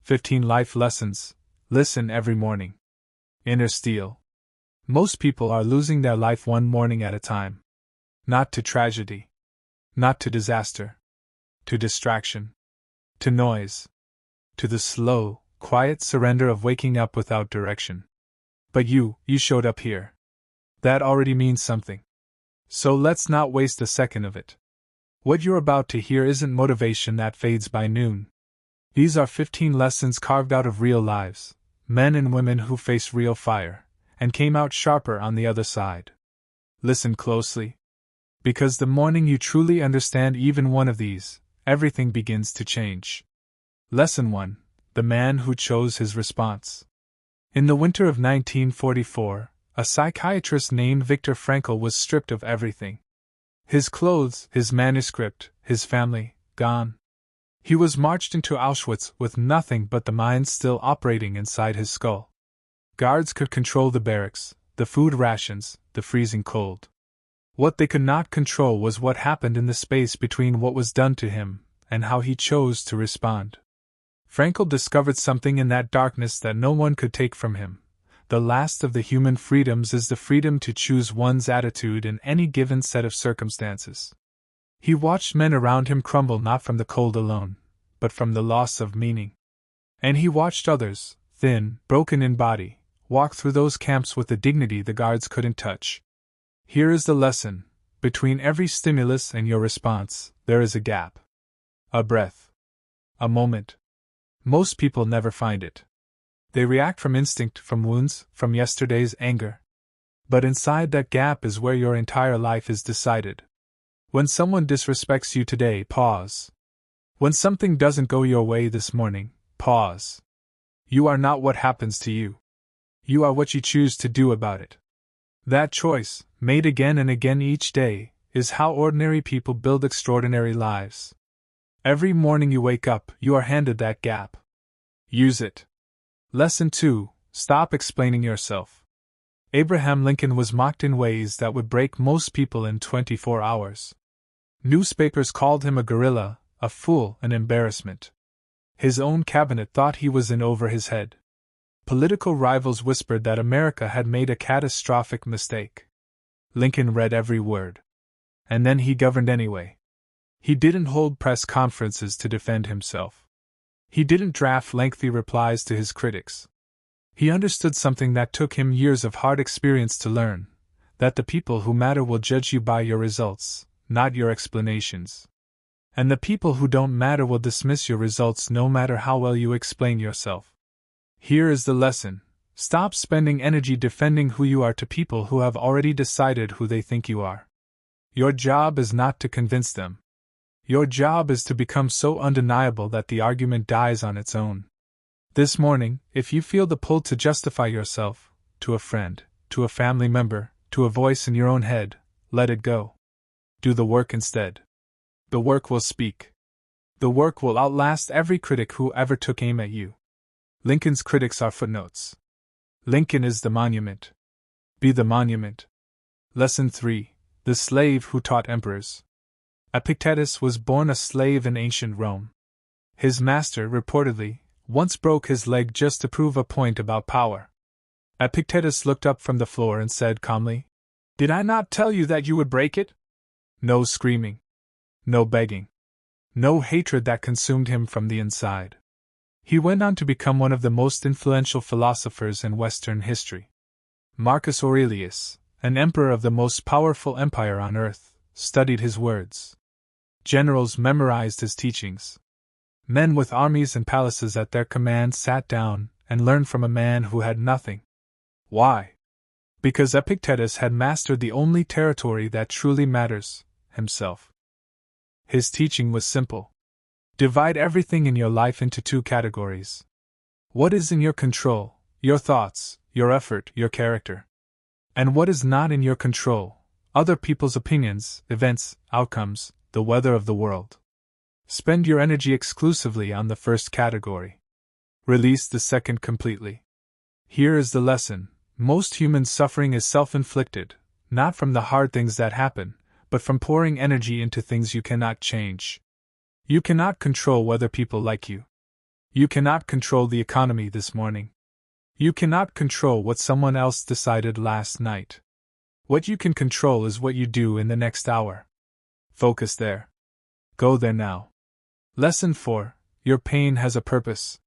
15 Life Lessons. Listen every morning. Inner Steel. Most people are losing their life one morning at a time. Not to tragedy. Not to disaster. To distraction. To noise. To the slow, quiet surrender of waking up without direction. But you showed up here. That already means something. So let's not waste a second of it. What you're about to hear isn't motivation that fades by noon. These are 15 lessons carved out of real lives, men and women who faced real fire, and came out sharper on the other side. Listen closely. Because the morning you truly understand even one of these, everything begins to change. Lesson 1. The Man Who Chose His Response. In the winter of 1944, a psychiatrist named Viktor Frankl was stripped of everything. His clothes, his manuscript, his family, gone. He was marched into Auschwitz with nothing but the mind still operating inside his skull. Guards could control the barracks, the food rations, the freezing cold. What they could not control was what happened in the space between what was done to him and how he chose to respond. Frankl discovered something in that darkness that no one could take from him. The last of the human freedoms is the freedom to choose one's attitude in any given set of circumstances. He watched men around him crumble not from the cold alone, but from the loss of meaning. And he watched others, thin, broken in body, walk through those camps with a dignity the guards couldn't touch. Here is the lesson: between every stimulus and your response, there is a gap. A breath. A moment. Most people never find it. They react from instinct, from wounds, from yesterday's anger. But inside that gap is where your entire life is decided. When someone disrespects you today, pause. When something doesn't go your way this morning, pause. You are not what happens to you. You are what you choose to do about it. That choice, made again and again each day, is how ordinary people build extraordinary lives. Every morning you wake up, you are handed that gap. Use it. Lesson 2. Stop explaining yourself. Abraham Lincoln was mocked in ways that would break most people in 24 hours. Newspapers called him a gorilla, a fool, an embarrassment. His own cabinet thought he was in over his head. Political rivals whispered that America had made a catastrophic mistake. Lincoln read every word. And then he governed anyway. He didn't hold press conferences to defend himself. He didn't draft lengthy replies to his critics. He understood something that took him years of hard experience to learn, that the people who matter will judge you by your results, not your explanations. And the people who don't matter will dismiss your results no matter how well you explain yourself. Here is the lesson: stop spending energy defending who you are to people who have already decided who they think you are. Your job is not to convince them. Your job is to become so undeniable that the argument dies on its own. This morning, if you feel the pull to justify yourself, to a friend, to a family member, to a voice in your own head, let it go. Do the work instead. The work will speak. The work will outlast every critic who ever took aim at you. Lincoln's critics are footnotes. Lincoln is the monument. Be the monument. Lesson 3. The Slave Who Taught Emperors. Epictetus was born a slave in ancient Rome. His master, reportedly, once broke his leg just to prove a point about power. Epictetus looked up from the floor and said calmly, "Did I not tell you that you would break it?" No screaming. No begging. No hatred that consumed him from the inside. He went on to become one of the most influential philosophers in Western history. Marcus Aurelius, an emperor of the most powerful empire on earth, studied his words. Generals memorized his teachings. Men with armies and palaces at their command sat down and learned from a man who had nothing. Why? Because Epictetus had mastered the only territory that truly matters, himself. His teaching was simple. Divide everything in your life into 2 categories. What is in your control, your thoughts, your effort, your character. And what is not in your control, other people's opinions, events, outcomes, the weather of the world. Spend your energy exclusively on the first category. Release the second completely. Here is the lesson: most human suffering is self-inflicted, not from the hard things that happen, but from pouring energy into things you cannot change. You cannot control whether people like you. You cannot control the economy this morning. You cannot control what someone else decided last night. What you can control is what you do in the next hour. Focus there. Go there now. Lesson 4. Your pain has a purpose.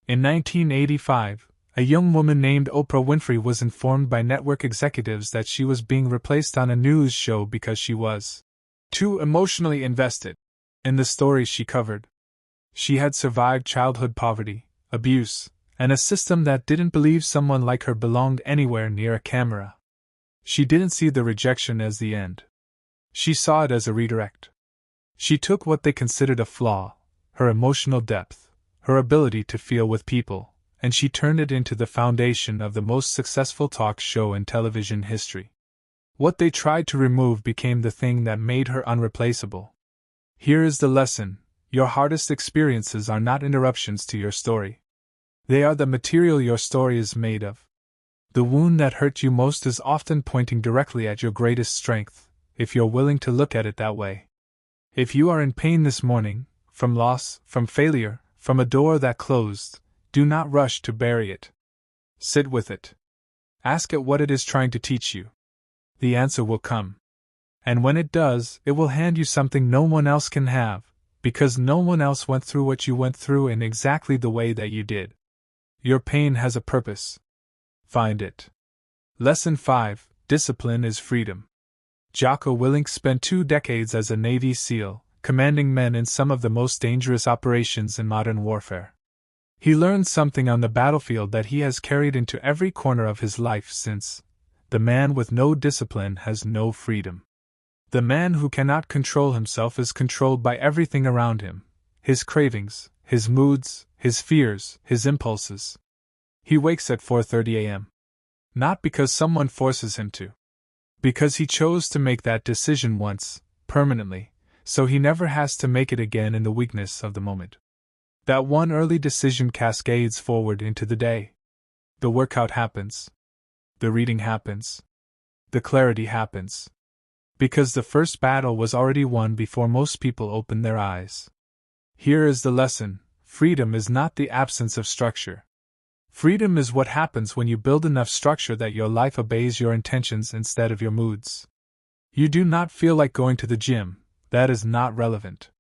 In 1985, a young woman named Oprah Winfrey was informed by network executives that she was being replaced on a news show because she was too emotionally invested in the stories she covered. She had survived childhood poverty, abuse, and a system that didn't believe someone like her belonged anywhere near a camera. She didn't see the rejection as the end. She saw it as a redirect. She took what they considered a flaw, her emotional depth, her ability to feel with people, and she turned it into the foundation of the most successful talk show in television history. What they tried to remove became the thing that made her unreplaceable. Here is the lesson: your hardest experiences are not interruptions to your story. They are the material your story is made of. The wound that hurt you most is often pointing directly at your greatest strength, if you're willing to look at it that way. If you are in pain this morning, from loss, from failure, from a door that closed, do not rush to bury it. Sit with it. Ask it what it is trying to teach you. The answer will come. And when it does, it will hand you something no one else can have, because no one else went through what you went through in exactly the way that you did. Your pain has a purpose. Find it. Lesson 5. Discipline is freedom. Jocko Willink spent 2 decades as a Navy SEAL, commanding men in some of the most dangerous operations in modern warfare. He learned something on the battlefield that he has carried into every corner of his life since. The man with no discipline has no freedom. The man who cannot control himself is controlled by everything around him: his cravings, his moods, his fears, his impulses. He wakes at 4:30 a.m. Not because someone forces him to. Because he chose to make that decision once, permanently, so he never has to make it again in the weakness of the moment. That one early decision cascades forward into the day. The workout happens. The reading happens. The clarity happens. Because the first battle was already won before most people open their eyes. Here is the lesson: freedom is not the absence of structure. Freedom is what happens when you build enough structure that your life obeys your intentions instead of your moods. You do not feel like going to the gym, that is not relevant.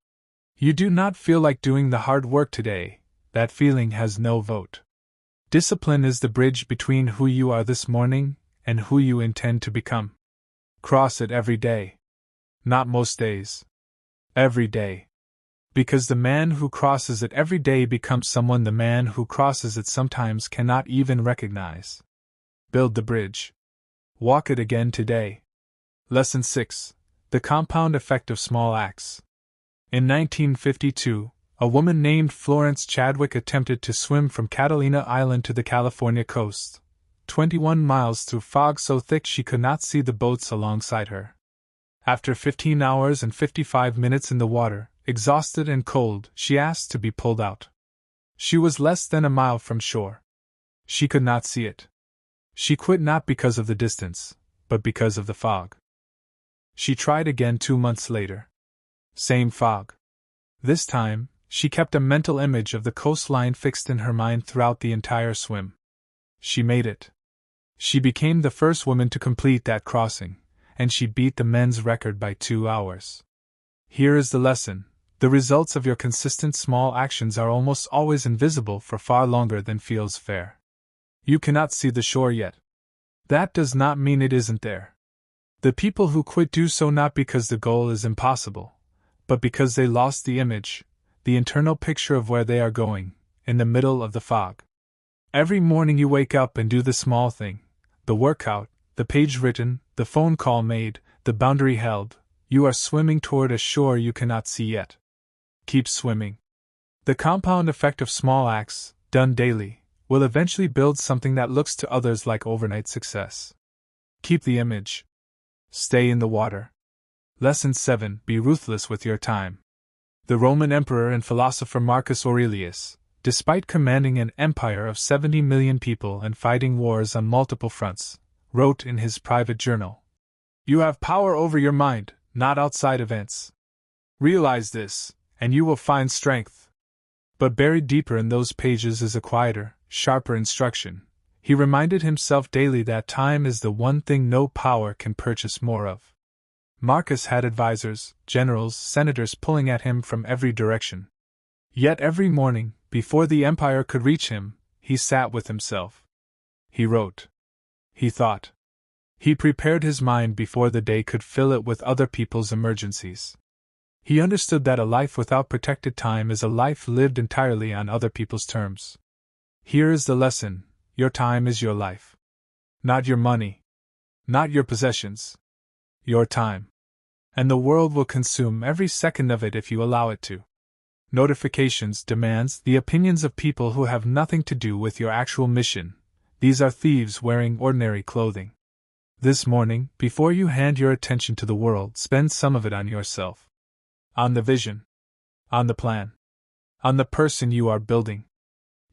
You do not feel like doing the hard work today, that feeling has no vote. Discipline is the bridge between who you are this morning and who you intend to become. Cross it every day. Not most days. Every day. Because the man who crosses it every day becomes someone the man who crosses it sometimes cannot even recognize. Build the bridge. Walk it again today. Lesson 6. The compound effect of small acts. In 1952, a woman named Florence Chadwick attempted to swim from Catalina Island to the California coast, 21 miles through fog so thick she could not see the boats alongside her. After 15 hours and 55 minutes in the water, exhausted and cold, she asked to be pulled out. She was less than a mile from shore. She could not see it. She quit not because of the distance, but because of the fog. She tried again 2 months later. Same fog. This time, she kept a mental image of the coastline fixed in her mind throughout the entire swim. She made it. She became the first woman to complete that crossing, and she beat the men's record by 2 hours. Here is the lesson: the results of your consistent small actions are almost always invisible for far longer than feels fair. You cannot see the shore yet. That does not mean it isn't there. The people who quit do so not because the goal is impossible, but because they lost the image, the internal picture of where they are going, in the middle of the fog. Every morning you wake up and do the small thing, the workout, the page written, the phone call made, the boundary held. You are swimming toward a shore you cannot see yet. Keep swimming. The compound effect of small acts, done daily, will eventually build something that looks to others like overnight success. Keep the image. Stay in the water. Lesson 7. Be ruthless with your time. The Roman emperor and philosopher Marcus Aurelius, despite commanding an empire of 70 million people and fighting wars on multiple fronts, wrote in his private journal, "You have power over your mind, not outside events. Realize this, and you will find strength. But buried deeper in those pages is a quieter, sharper instruction. He reminded himself daily that time is the one thing no power can purchase more of. Marcus had advisors, generals, senators pulling at him from every direction. Yet every morning, before the empire could reach him, he sat with himself. He wrote. He thought. He prepared his mind before the day could fill it with other people's emergencies. He understood that a life without protected time is a life lived entirely on other people's terms. Here is the lesson: your time is your life. Not your money. Not your possessions. Your time. And the world will consume every second of it if you allow it to. Notifications, demands, the opinions of people who have nothing to do with your actual mission. These are thieves wearing ordinary clothing. This morning, before you hand your attention to the world, spend some of it on yourself. On the vision. On the plan. On the person you are building.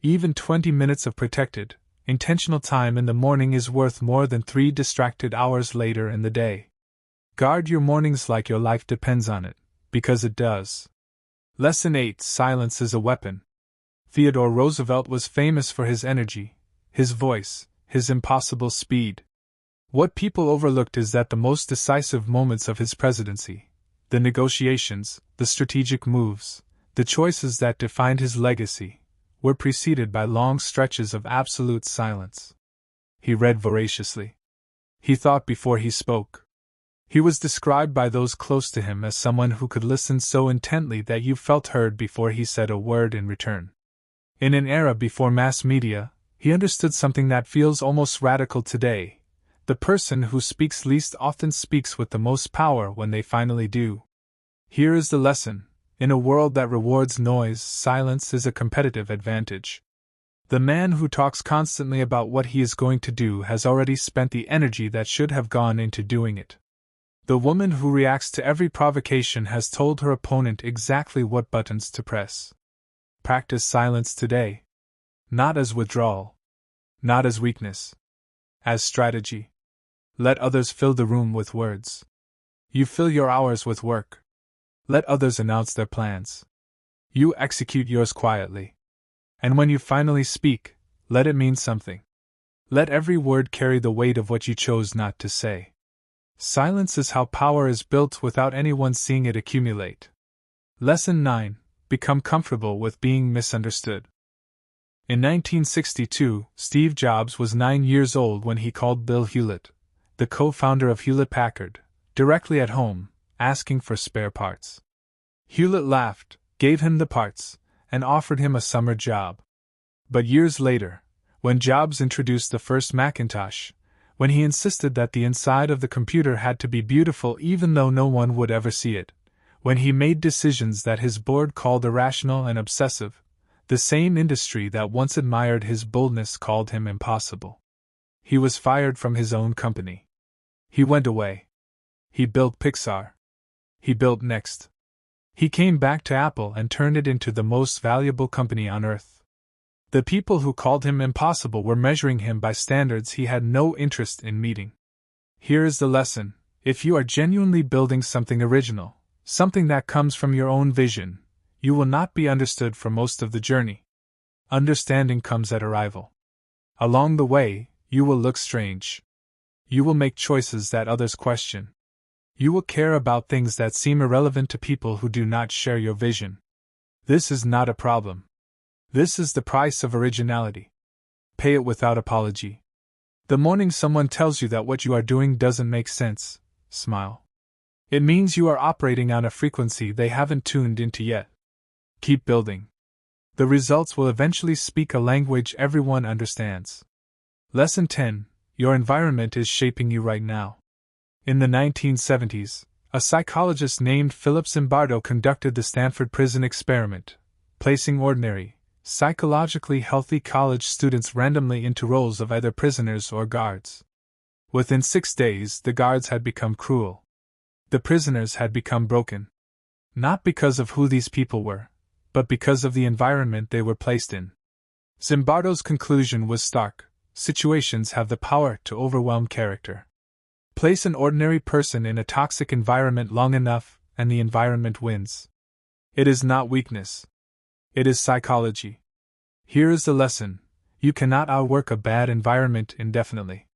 Even 20 minutes of protected, intentional time in the morning is worth more than 3 distracted hours later in the day. Guard your mornings like your life depends on it, because it does. Lesson 8: Silence is a weapon. Theodore Roosevelt was famous for his energy, his voice, his impossible speed. What people overlooked is that the most decisive moments of his presidency, the negotiations, the strategic moves, the choices that defined his legacy, were preceded by long stretches of absolute silence. He read voraciously. He thought before he spoke. He was described by those close to him as someone who could listen so intently that you felt heard before he said a word in return. In an era before mass media, he understood something that feels almost radical today: the person who speaks least often speaks with the most power when they finally do. Here is the lesson: in a world that rewards noise, silence is a competitive advantage. The man who talks constantly about what he is going to do has already spent the energy that should have gone into doing it. The woman who reacts to every provocation has told her opponent exactly what buttons to press. Practice silence today. Not as withdrawal. Not as weakness. As strategy. Let others fill the room with words. You fill your hours with work. Let others announce their plans. You execute yours quietly. And when you finally speak, let it mean something. Let every word carry the weight of what you chose not to say. Silence is how power is built without anyone seeing it accumulate. Lesson 9: Become comfortable with being misunderstood. In 1962, Steve Jobs was 9 years old when he called Bill Hewlett, the co-founder of Hewlett-Packard, directly at home, asking for spare parts. Hewlett laughed, gave him the parts, and offered him a summer job. But years later, when Jobs introduced the first Macintosh, when he insisted that the inside of the computer had to be beautiful even though no one would ever see it, when he made decisions that his board called irrational and obsessive, the same industry that once admired his boldness called him impossible. He was fired from his own company. He went away. He built Pixar. He built Next. He came back to Apple and turned it into the most valuable company on earth. The people who called him impossible were measuring him by standards he had no interest in meeting. Here is the lesson: if you are genuinely building something original, something that comes from your own vision, you will not be understood for most of the journey. Understanding comes at arrival. Along the way, you will look strange. You will make choices that others question. You will care about things that seem irrelevant to people who do not share your vision. This is not a problem. This is the price of originality. Pay it without apology. The morning someone tells you that what you are doing doesn't make sense, smile. It means you are operating on a frequency they haven't tuned into yet. Keep building. The results will eventually speak a language everyone understands. Lesson 10: Your environment is shaping you right now. In the 1970s, a psychologist named Philip Zimbardo conducted the Stanford Prison Experiment, placing ordinary, psychologically healthy college students randomly into roles of either prisoners or guards. Within 6 days, the guards had become cruel. The prisoners had become broken. Not because of who these people were, but because of the environment they were placed in. Zimbardo's conclusion was stark: situations have the power to overwhelm character. Place an ordinary person in a toxic environment long enough, and the environment wins. It is not weakness. It is psychology. Here is the lesson: you cannot outwork a bad environment indefinitely.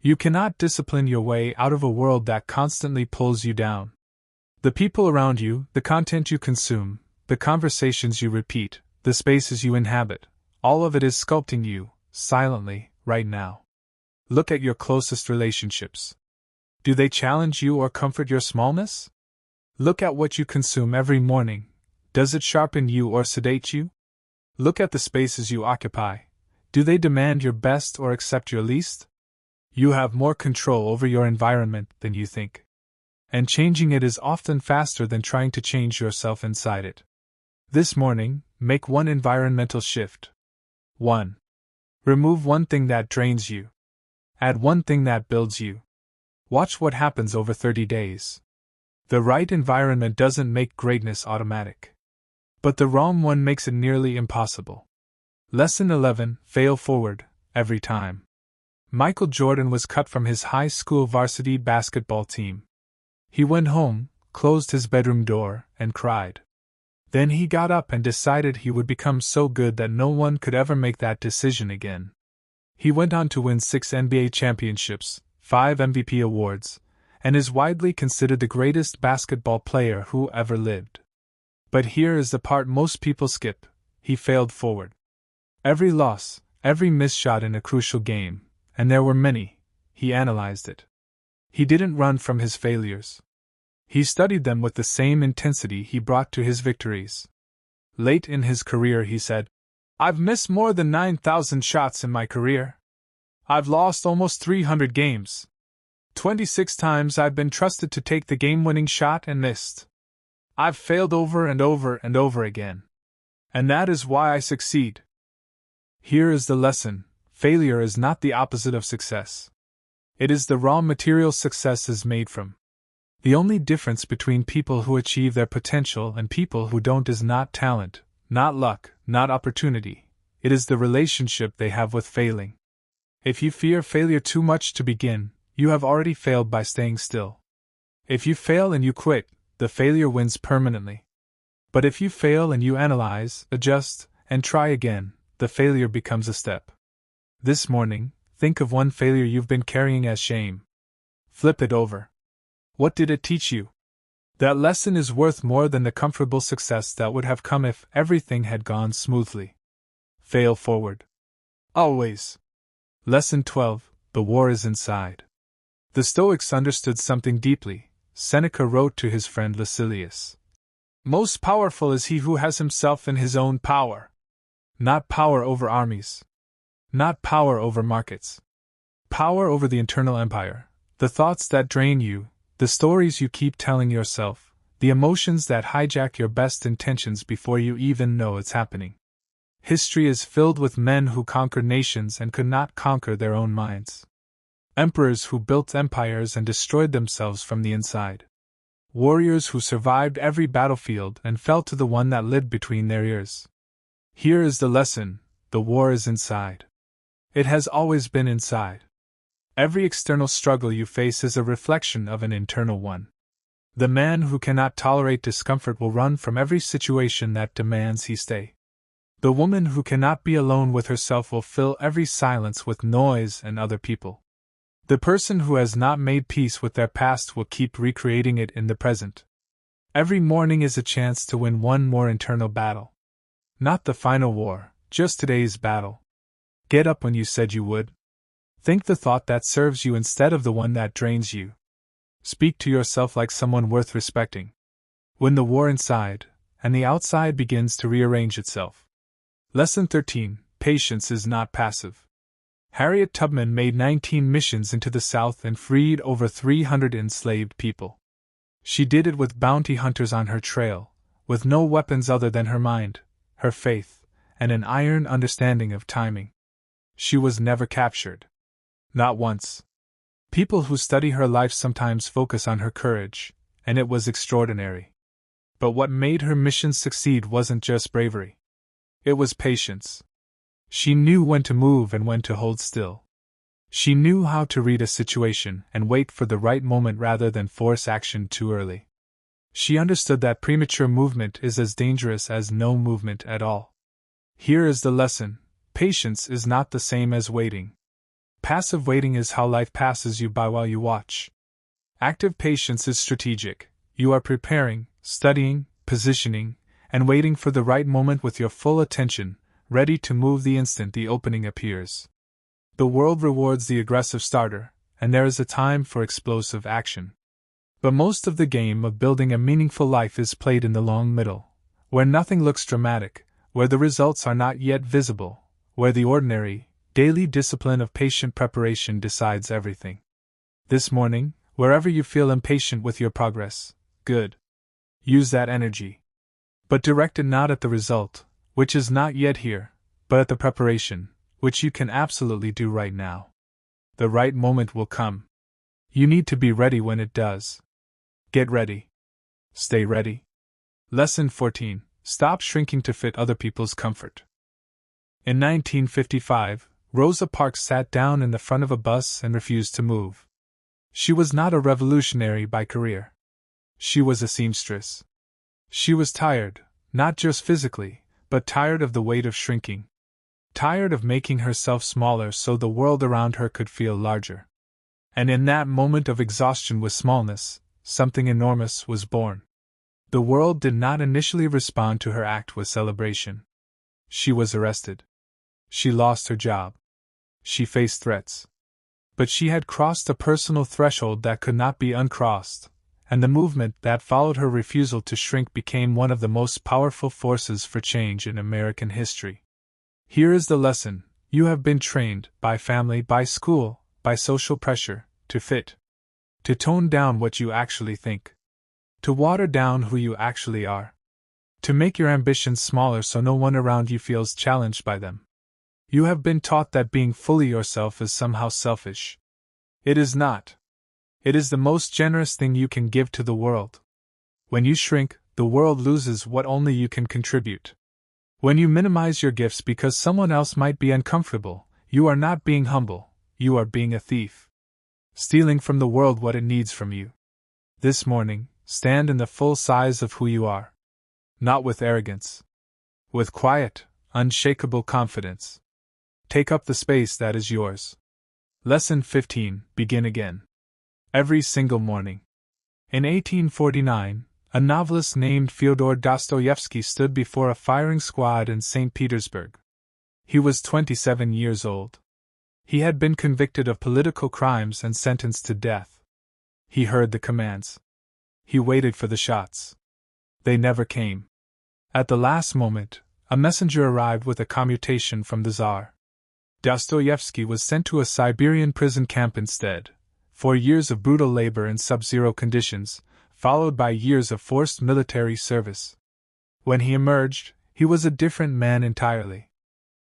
You cannot discipline your way out of a world that constantly pulls you down. The people around you, the content you consume, the conversations you repeat, the spaces you inhabit, all of it is sculpting you, silently, right now. Look at your closest relationships. Do they challenge you or comfort your smallness? Look at what you consume every morning. Does it sharpen you or sedate you? Look at the spaces you occupy. Do they demand your best or accept your least? You have more control over your environment than you think. And changing it is often faster than trying to change yourself inside it. This morning, make one environmental shift. 1. Remove one thing that drains you. Add one thing that builds you. Watch what happens over 30 days. The right environment doesn't make greatness automatic. But the wrong one makes it nearly impossible. Lesson 11: Fail forward, every time. Michael Jordan was cut from his high school varsity basketball team. He went home, closed his bedroom door, and cried. Then he got up and decided he would become so good that no one could ever make that decision again. He went on to win 6 NBA championships, 5 MVP awards, and is widely considered the greatest basketball player who ever lived. But here is the part most people skip: he failed forward. Every loss, every missed shot in a crucial game, and there were many, he analyzed it. He didn't run from his failures. He studied them with the same intensity he brought to his victories. Late in his career he said, "I've missed more than 9,000 shots in my career. I've lost almost 300 games. 26 times I've been trusted to take the game-winning shot and missed. I've failed over and over and over again. And that is why I succeed." Here is the lesson: failure is not the opposite of success. It is the raw material success is made from. The only difference between people who achieve their potential and people who don't is not talent, not luck, not opportunity. It is the relationship they have with failing. If you fear failure too much to begin, you have already failed by staying still. If you fail and you quit, the failure wins permanently. But if you fail and you analyze, adjust, and try again, the failure becomes a step. This morning, think of one failure you've been carrying as shame. Flip it over. What did it teach you? That lesson is worth more than the comfortable success that would have come if everything had gone smoothly. Fail forward. Always. Lesson 12: The war is inside. The Stoics understood something deeply. Seneca wrote to his friend Lucilius, "Most powerful is he who has himself in his own power." Not power over armies. Not power over markets. Power over the internal empire. The thoughts that drain you, the stories you keep telling yourself, the emotions that hijack your best intentions before you even know it's happening. History is filled with men who conquered nations and could not conquer their own minds. Emperors who built empires and destroyed themselves from the inside. Warriors who survived every battlefield and fell to the one that lived between their ears. Here is the lesson: the war is inside. It has always been inside. Every external struggle you face is a reflection of an internal one. The man who cannot tolerate discomfort will run from every situation that demands he stay. The woman who cannot be alone with herself will fill every silence with noise and other people. The person who has not made peace with their past will keep recreating it in the present. Every morning is a chance to win one more internal battle. Not the final war, just today's battle. Get up when you said you would. Think the thought that serves you instead of the one that drains you. Speak to yourself like someone worth respecting. Win the war inside, and the outside begins to rearrange itself. Lesson 13: Patience is not passive. Harriet Tubman made 19 missions into the South and freed over 300 enslaved people. She did it with bounty hunters on her trail, with no weapons other than her mind, her faith, and an iron understanding of timing. She was never captured. Not once. People who study her life sometimes focus on her courage, and it was extraordinary. But what made her mission succeed wasn't just bravery. It was patience. She knew when to move and when to hold still. She knew how to read a situation and wait for the right moment rather than force action too early. She understood that premature movement is as dangerous as no movement at all. Here is the lesson: patience is not the same as waiting. Passive waiting is how life passes you by while you watch. Active patience is strategic. You are preparing, studying, positioning, and waiting for the right moment with your full attention, ready to move the instant the opening appears. The world rewards the aggressive starter, and there is a time for explosive action. But most of the game of building a meaningful life is played in the long middle, where nothing looks dramatic, where the results are not yet visible, where the ordinary, daily discipline of patient preparation decides everything. This morning, wherever you feel impatient with your progress, good. Use that energy. But direct it not at the result, which is not yet here, but at the preparation, which you can absolutely do right now. The right moment will come. You need to be ready when it does. Get ready. Stay ready. Lesson 14. Stop shrinking to fit other people's comfort. In 1955, Rosa Parks sat down in the front of a bus and refused to move. She was not a revolutionary by career. She was a seamstress. She was tired, not just physically, but tired of the weight of shrinking. Tired of making herself smaller so the world around her could feel larger. And in that moment of exhaustion with smallness, something enormous was born. The world did not initially respond to her act with celebration. She was arrested. She lost her job. She faced threats. But she had crossed a personal threshold that could not be uncrossed, and the movement that followed her refusal to shrink became one of the most powerful forces for change in American history. Here is the lesson: you have been trained, by family, by school, by social pressure, to fit. To tone down what you actually think. To water down who you actually are. To make your ambitions smaller so no one around you feels challenged by them. You have been taught that being fully yourself is somehow selfish. It is not. It is the most generous thing you can give to the world. When you shrink, the world loses what only you can contribute. When you minimize your gifts because someone else might be uncomfortable, you are not being humble, you are being a thief. Stealing from the world what it needs from you. This morning, stand in the full size of who you are. Not with arrogance. With quiet, unshakable confidence. Take up the space that is yours. Lesson 15. Begin again. Every single morning. In 1849, a novelist named Fyodor Dostoevsky stood before a firing squad in St. Petersburg. He was 27 years old. He had been convicted of political crimes and sentenced to death. He heard the commands. He waited for the shots. They never came. At the last moment, a messenger arrived with a commutation from the Tsar. Dostoevsky was sent to a Siberian prison camp instead, 4 years of brutal labor in sub-zero conditions, followed by years of forced military service. When he emerged, he was a different man entirely.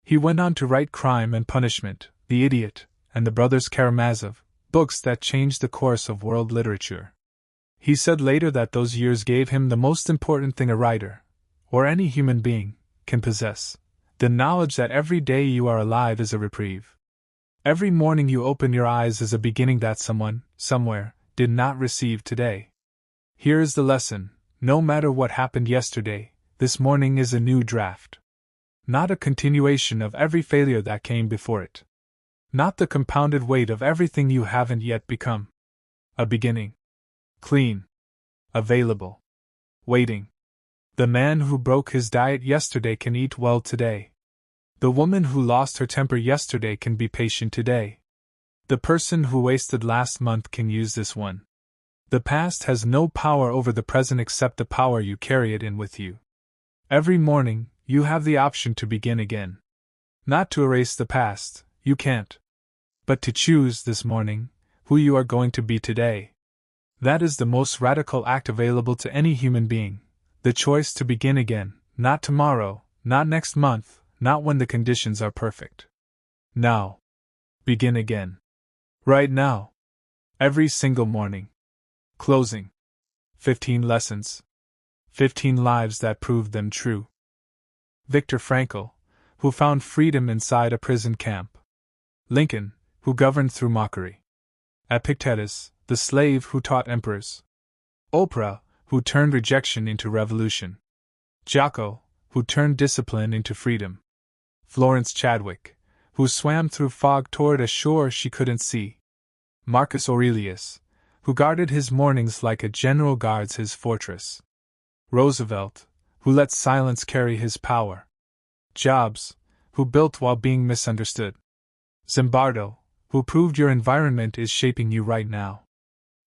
He went on to write Crime and Punishment, The Idiot, and The Brothers Karamazov, books that changed the course of world literature. He said later that those years gave him the most important thing a writer, or any human being, can possess: the knowledge that every day you are alive is a reprieve. Every morning you open your eyes is a beginning that someone, somewhere, did not receive today. Here is the lesson: no matter what happened yesterday, this morning is a new draft. Not a continuation of every failure that came before it. Not the compounded weight of everything you haven't yet become. A beginning. Clean. Available. Waiting. The man who broke his diet yesterday can eat well today. The woman who lost her temper yesterday can be patient today. The person who wasted last month can use this one. The past has no power over the present except the power you carry it in with you. Every morning, you have the option to begin again. Not to erase the past, you can't. But to choose this morning who you are going to be today. That is the most radical act available to any human being. The choice to begin again, not tomorrow, not next month, not when the conditions are perfect. Now. Begin again. Right now. Every single morning. Closing. 15 lessons. 15 lives that proved them true. Viktor Frankl, who found freedom inside a prison camp. Lincoln, who governed through mockery. Epictetus, the slave who taught emperors. Oprah, who turned rejection into revolution. Jocko, who turned discipline into freedom. Florence Chadwick, who swam through fog toward a shore she couldn't see. Marcus Aurelius, who guarded his mornings like a general guards his fortress. Roosevelt, who let silence carry his power. Jobs, who built while being misunderstood. Zimbardo, who proved your environment is shaping you right now.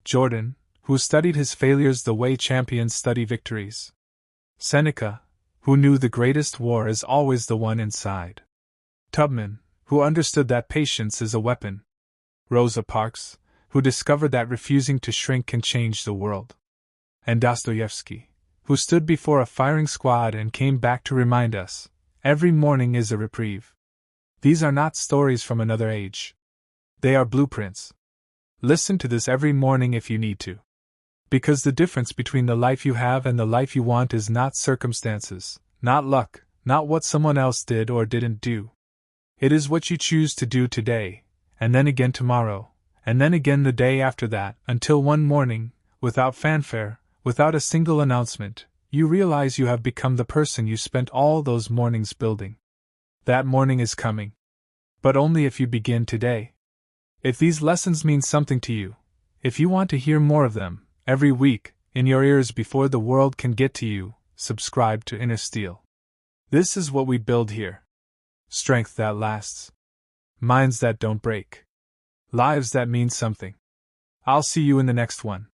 Jordan, who studied his failures the way champions study victories. Seneca, who knew the greatest war is always the one inside. Tubman, who understood that patience is a weapon. Rosa Parks, who discovered that refusing to shrink can change the world. And Dostoevsky, who stood before a firing squad and came back to remind us, every morning is a reprieve. These are not stories from another age. They are blueprints. Listen to this every morning if you need to. Because the difference between the life you have and the life you want is not circumstances, not luck, not what someone else did or didn't do. It is what you choose to do today, and then again tomorrow, and then again the day after that, until one morning, without fanfare, without a single announcement, you realize you have become the person you spent all those mornings building. That morning is coming. But only if you begin today. If these lessons mean something to you, if you want to hear more of them, every week, in your ears before the world can get to you, subscribe to Inner Steel. This is what we build here. Strength that lasts. Minds that don't break. Lives that mean something. I'll see you in the next one.